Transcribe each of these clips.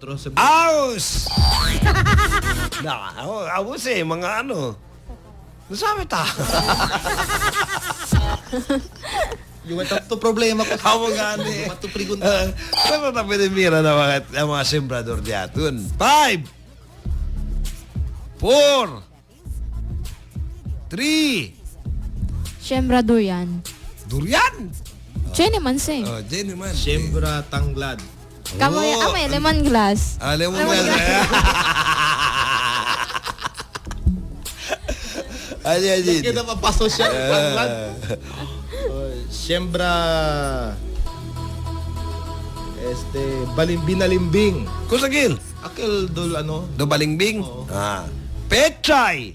Otro sa Aus! Aus mga ano. Nasabi ta. Yung to problema ko. Hawa gani. Matuprigunta. Pero na pinimira na mga sembrador diaton. 5, 4, 3, Siyembrador yan. durian. Jenny man sing. Oh, Jenny man. Siyembra tanglad. Kamay, amay, lemongrass. Alam mo nga. Ayan. Kaya napapaso siya. Tanglad. Siyembra binalimbing. Kusagil. Akil dul ano? Do balingbing. Oo. Pechay.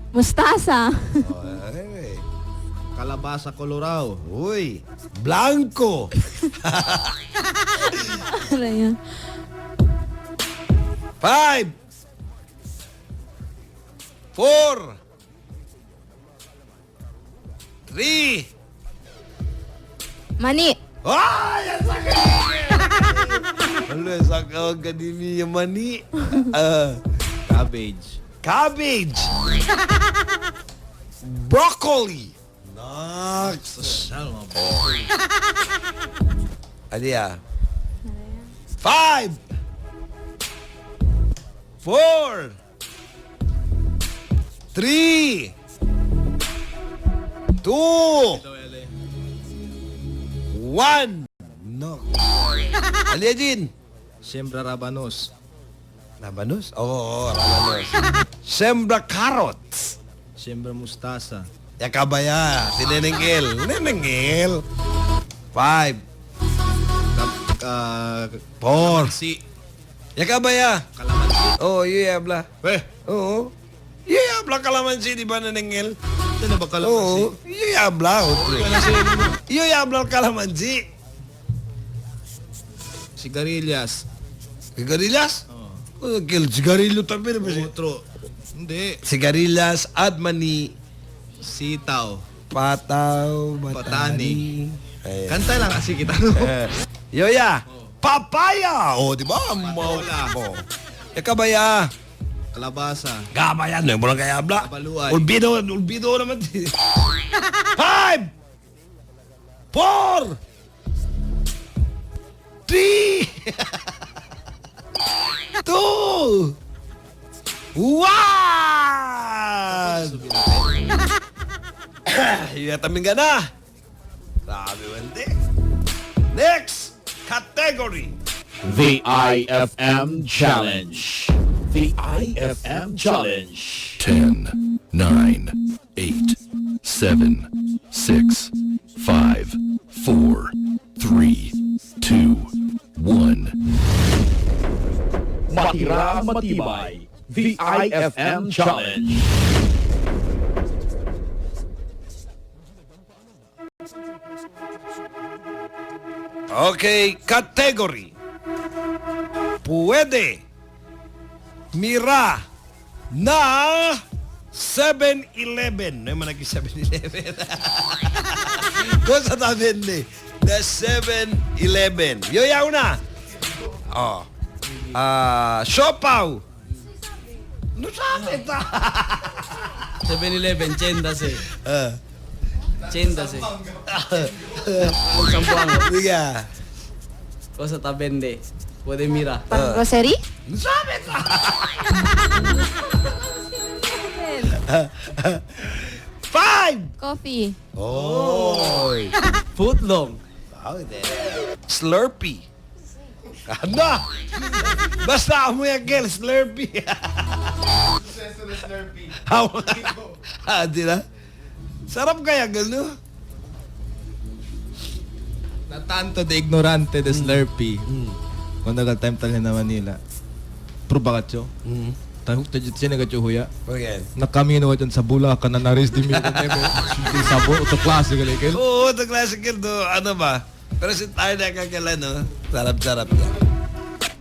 Mustasa. Ay. Kalabasa kolorao. Uy. Blanco. Ano yan? 5, 4, 3. Mani. Ay! Ang sakit! Ano yung sakit? Ganimi yung mani. Cabbage. Cabbage. Broccoli. Nox. Social mga po. Ali 5, 4, 3, 2, 1. No. Aliajin. Siyembra rabanos. Rabanos? Oo, rabanos. Sembra carrots. Siyembra mustasa. Yakabaya. Si Nenengil. Nenengil. 5, 4. Si Yakabaya. kalamansi. Oh, iya habla. Weh, Oo. Iya habla kalamansi, di ba Nenengil? ito na ba kalamansi? Oo. Iya habla. Iya habla kalamansi. Sigarilyas. Sigarilyas? Oh. Oh, sigarilyo tabi na ba siya? Otro. Hindi. Sigarilyas at mani. Sitaw. Pataw, Patani. Ayan. Kanta lang kasi kita. No? Yoya, papaya. Oh, di ba? Papayola. Oh. Yakabaya. Kalabasa. Gabayan, no? Mula kaya habla. Kabaluan. Ulbido naman. 5, 4, 3, 2, 1. Iyatamin ka na. Sabi wente. Next category. The IFM Challenge. The IFM Challenge. 10, 9, 8, 7, 6, 5, 4, 3, 2, 1. Matira Matibay. The IFM Challenge. Okay, category. Puwede mira na 7-Eleven. May man nag 7-Eleven. Kung sa tabi ni. The 7-Eleven. Yoyaw na. Oh. Siopaw. No sabi ta. 7-Eleven, chendas eh. Uh, Chendas eh. Sampuan. Diga. Cosa ta vende? Puede mira. Pang grocery? No sabi ta. 5. Coffee. Oy. Footlong. Slurpee. Ano? Basta mo yung girl, Slurpee. Di na? Sarap kaya gano? Natanto de ignorante de Slurpee. Kung nagal-time talhin na Manila. Probakatyo. Tahuk tajit siya nagachuhuya. Okay. Nakamino ka dyan sa Bulacan na naris di mi ko neme. Hindi sabon. Ito klase galikil. Oo, ito classical do. Ano ba? Pero si tayo na kakala, no? Sarap-sarap yan.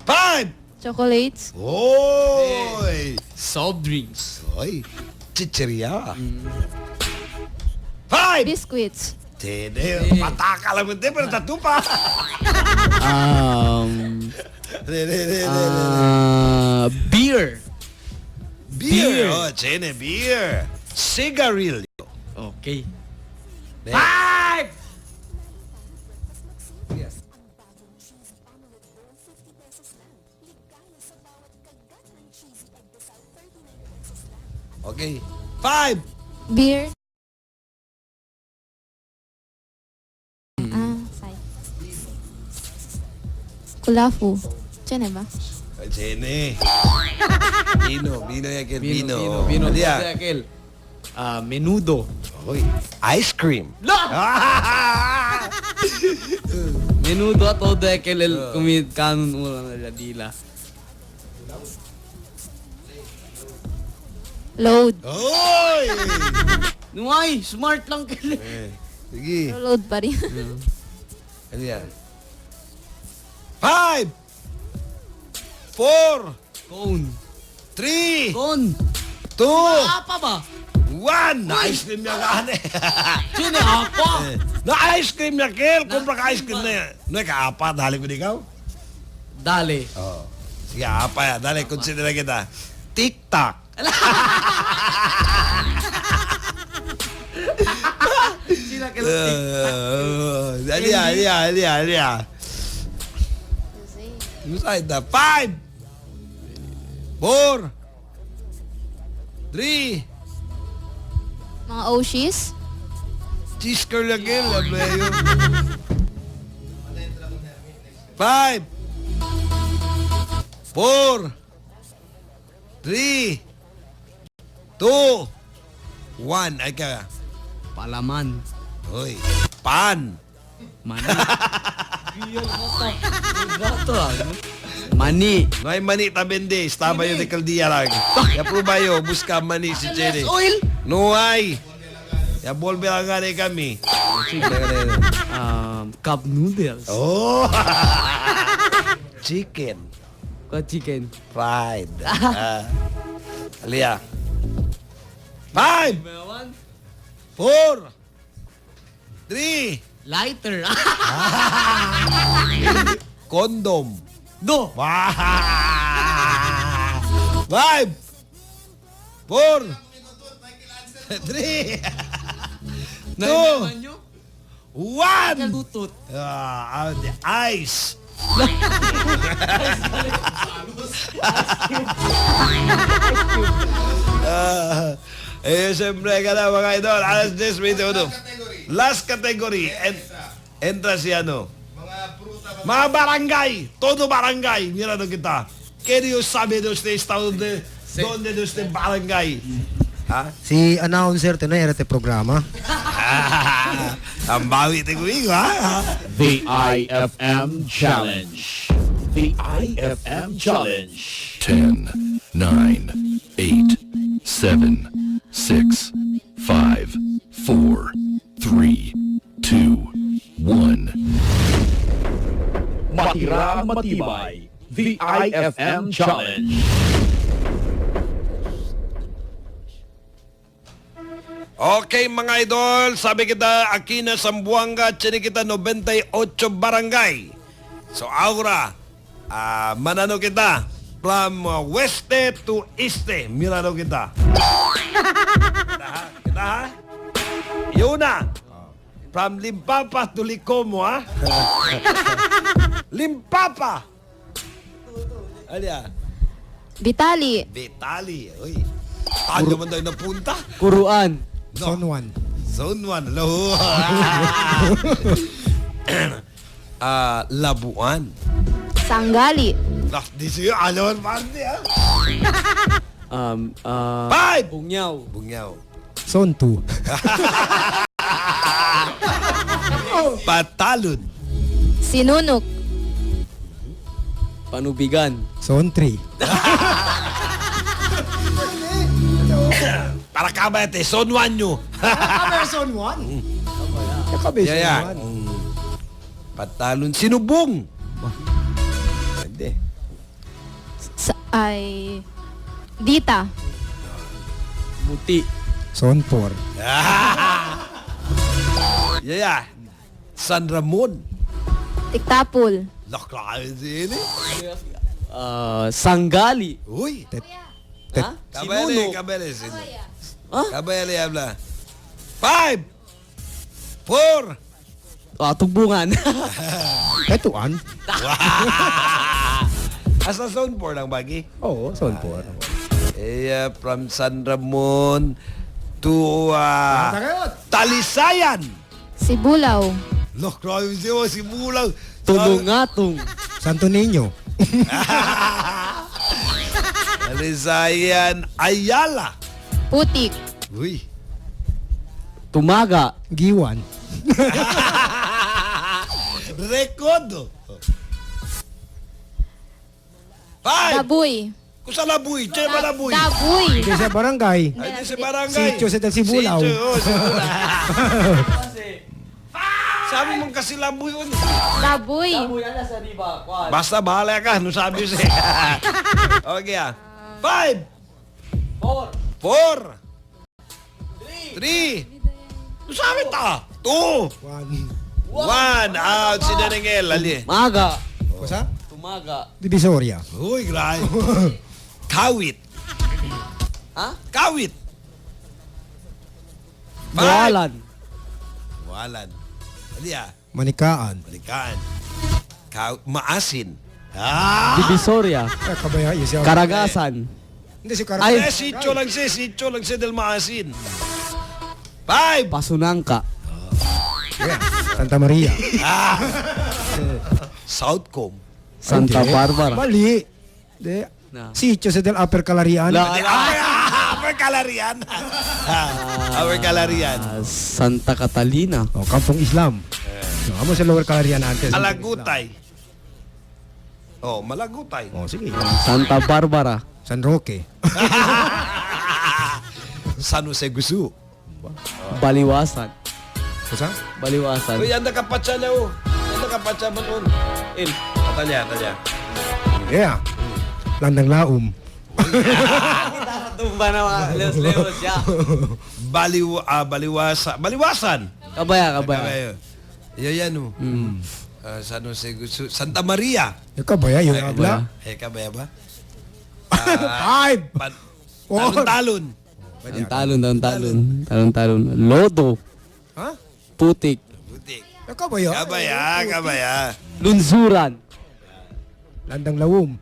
5! Chocolates? Oy! Soft drinks. Oy! Chicheria. 5! Biscuits? Tede, pataka lang mo. Pero tatu pa. Beer. Beer. Oh, Chene, beer. Cigarillo. Okay. Five! Okay. 5! Beer. Say. Kulafu. Diyan ba? Chene. Bino yakin, bino. Bino. Ano yan? Akil. Menudo. Oy, ice cream. Menudo at todo aquel el kumid kanon ulan na dila. Load. Oy! Nuay, smart lang kil. Sige. Load pa rin. Ano yan? 5! 4! Cone. 3! Cone. 2! Apa ba? 1! Na-ice cream niya ka, ane. Sino apa? Na-ice cream niya, Kel. Kumpra ka ice cream na yan. No, ka-apa. Dali ko di ikaw. Dale. Oh. Sige, apa yan. Dali, consider na kita. TikTok. Sino kil? Ali ya. Inside the 5! 4! 3! Mga Oshis. Cheese curl again, lablayo. 5! 4! 3! 2! 1! Ay ka. Palaman. Hoy. Pan! Mani. Mani. No hay mani tabende. Estaba yo de Caldilla lang. Ya prueba yo. Busca mani si Chene. Oil. No hay. Ya volve a ganar kami. Cup noodles. Oh! Chicken. What chicken? Fried. Alia. 5! 4! 3! Lighter. Condom. Do. 5! 4! 3! 2! Nyo? 1! Lutot. The ice. Siyempre ka na mga idol. Alas 10:21. Last category. Entra si ano? Mga barangay. Todo barangay. Mira na kita. Querido sabe de usted estado de donde de usted barangay. Ha? Si announcer to na este programa. Ang bawi te kumigo, ha? The IFM Challenge. The IFM Challenge. 10, 9, 8, 7, 6, 5, 4, 3, 2, 1. Matirang matibay. The IFM Challenge. Okay mga idol, sabi kita Aquina, Zamboanga, chini kita 98 barangay. So ahora, manano kita from weste to este, mirano kita. Kita ha? Yun na. From Limpapa to Licomo, ha? Limpapa. Ano yan? Vitali. Vitali. Uy. Tayo man tayo napunta. Kuruan. No. Zone 1. Zone 1. Hello. Labuan. Sanggali. Di siya. Alawan party, ha? 5. Bungyaw. Bungyaw. Zone 2. Patalon. Sinunok. Panubigan. Zone 3. Para kabete. Zone 1 nyo. Zone 1? Nakabase Yaya. Zone 1. Patalon. Sinubong. Hindi. Ay. Dita. Muti. Zone 4. Yaya. San Ramon. Tiktapul. Laklain sini. Sanggali. Uy. Ha? Kabele, Sinunok. kabele sini. Ha? Kabele habla. 5, 4, Tugbungan. Tetuan. Asa zone 4 lang bagi? Oo, zone 4. From San Ramon to Talisayan. Sibulaw. Loh, grabe siya, si Bulang. Tulungatong. Santo Niño. Talisayan, Ayala. Putik. Uy. Tumaga. Giwan. Rekodo. 5. Dabuy. Kusa labuy, che ba labuy? Dabuy. Hindi sa barangay. Ay, di sa barangay. Sitio sa Del Sibulaw. Sitio, oh, Sibulaw. Sabi mong kasi labuy yun. Dabuy. Basta bahala ka, no sabi siya. Okay 5, 4, 3, no sabi ta? 2, 1, out si Nenengel, ali. Maga. Kusa? Tumaga. Divisoria. Uy, grabe. Kawit. Ha? Kawit. Buwalan. Walan. Ali Manikaan. balikaan. Maasin. Divisoria. Kabaya, yun siya. Karagasan. Hindi si Ay. Karagasan. Sitio lang si del Maasin. 5, Pasunangka. Santa Maria. Southcom. Santa Hindi. Barbara. Mali. Hindi. Na. Sitio sa Del Upper Calarian. Upper Calarian. Upper Calarian. Santa Catalina. Oh, Kampong Islam. So, amo sa Lower Calarian antes. Alagutay. Oh, Malagutay. Oh, sige. Santa Barbara. San Roque. San Jose Gusu. Baliwasan. Kusa? Baliwasan. Uy, anda kapatsa na oh. Anda kapatsa ba nun? Il. Atalya. Yeah. Landang Laum. Tumba na mga leos siya. Baliwasan. Kabaya. Kabayo. Yan oh. San Jose Gusu. Santa Maria. Yung kabaya, yung abla. Kabaya ba? 5. Talon. Talon. Lodo. Ha? Putik. Butik. Yung kabaya. Kabaya. Lunsuran. Landang Laum.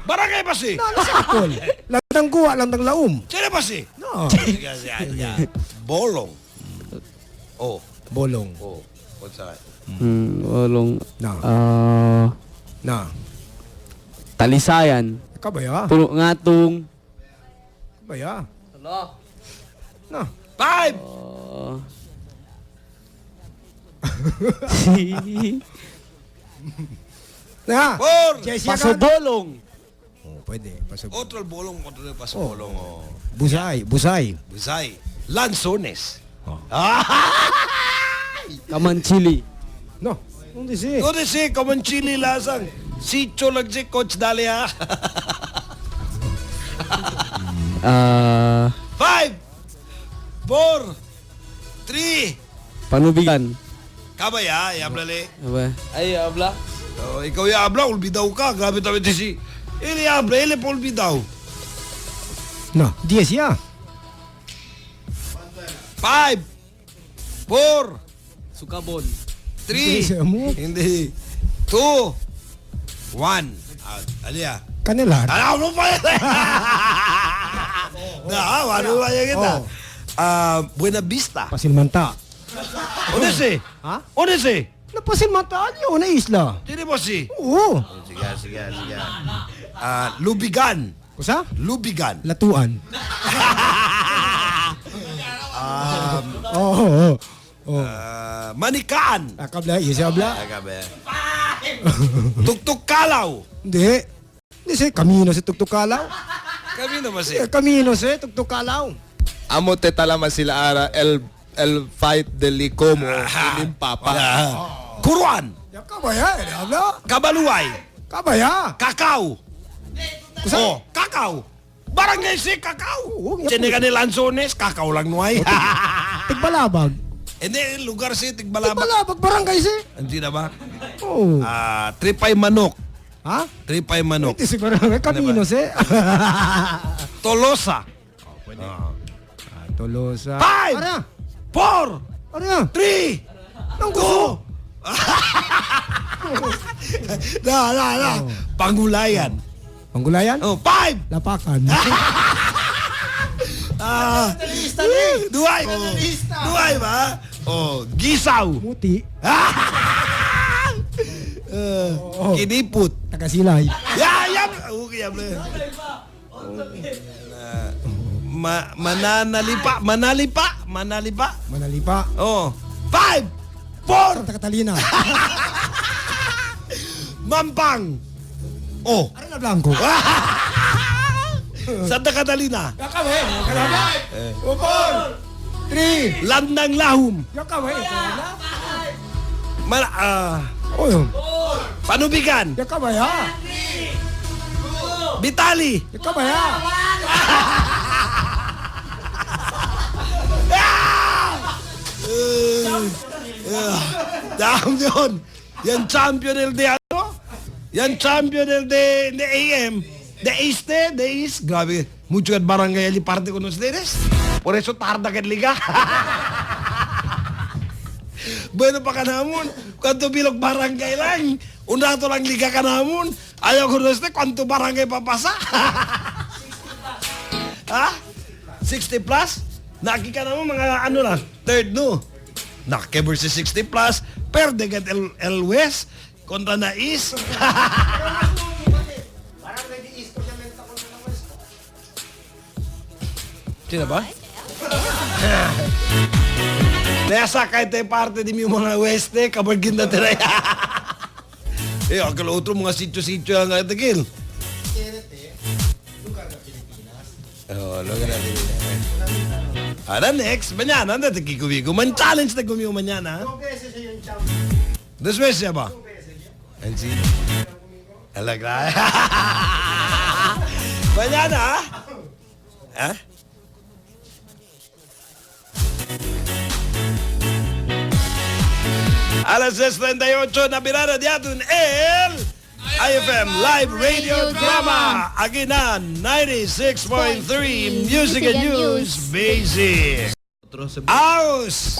Barangay ba si? Sakol. Landang Guwa, Landang Laum. Sino ba si? No. Bolong. Oh. Bolong. What's that? Walong. Na. Na. Talisayan. Kabaya. Puno ngatong. Kabaya. Na. 5. Na. 4. Jessie agad. Pasobolong. Oh, pwede. Pasok. Otro bolong. Bolong. Oh. Busay. Busay. Lanzones. Kamanchili. No. Hindi si. Doon si Comanchili lasang. Sitio lang si Coach Dalia. 5, 4, 3. Panubigan. Kabaya, yablale. Ay, abla. Oh, ikaw yabla, ulbidaw ka. Grabe tayo si. Ili yabla, ili po ulbidaw. No. 10 ya. 5, 4, Sukabon. 3. mo. Hindi. 2, 1. Out. Alia. Kanilan. Ano pa yan? Ano pa yan kita? Buena Vista. Pasilmanta. Onde Ha? Onde si? Napasilmanta niyo na isla. Sino mo si? Oo. Sige. Lubigan. Kusa? Lubigan. Latuan. Oo. Manikaan. Akabla, isa abla. Tuktuk Kalaw. Hindi. Hindi si Camino si Tuktukalaw. Kami naman si. Camino si Tuktukalaw. Amo te talama sila ara el fight de Licomo. Ilim papa. Kuruan. Ya kabaya, abla. Kabaluay. Kabaya. Kakao. Kusa? Oh, kakao. Barangay si kakao. Oo, Siniga ni Lanzones, kakao lang nuay. Tigbalabag. Hindi, lugar si Tigbalabak. Balabag barangay si. Hindi na ba? Oh. Tripay Manok. Ha? Tripay Manok. Ito si barangay. Camino si. Tolosa. Tolosa. 5, Ano? 4, Ano yan? 3, Ang gusto. na. Pangulayan. Panggulayan? Oh, 5. Lapakan. Duay. Duay ba? Oh, Gisaw. Muti. Kiniput. Tagasilay. Yan. Okay, Manalipa. Manalipa. Oh. 5, 4, Santa Catalina. Mampang. Oh. Arena Blanco. Santa Catalina. Yakaway. Kalaba. Upon. 3. Landang Lahum. Yakaway. Oh, Panubigan. yakaway ha. Bitali. Yakaway ha. Dahil yun. Yan champion el de ano? Yan champion el de AM. De East. Grabe. Mucho at barangay ali parte con ustedes. Por eso tarda que liga. Bueno pa ka namon. Kwanto bilog barangay lang. Unato lang liga ka namon. Ayaw ko nuste. Kwanto barangay papasa. Ha? 60 plus? Naki ka naman mga ano lang. Third no. Naki versus 60 plus. Perde kat El West. Kontra na East. Sino ba? Nasa kahit ay parte di mo mga Weste, kabargin na tira. Akala otro mga sityo-sityo ang atigil. Lugar na Pilipinas. Next, mañana, anda te kikubigo. Man challenge na gumiyo mañana. 2 veces ya ba? En sí. Alagra. Mañana, ¿ah? A las 6:38 na birada diatun el IFM Live Radio Drama. Aquí na 96.3 Music and News Basic. Aus!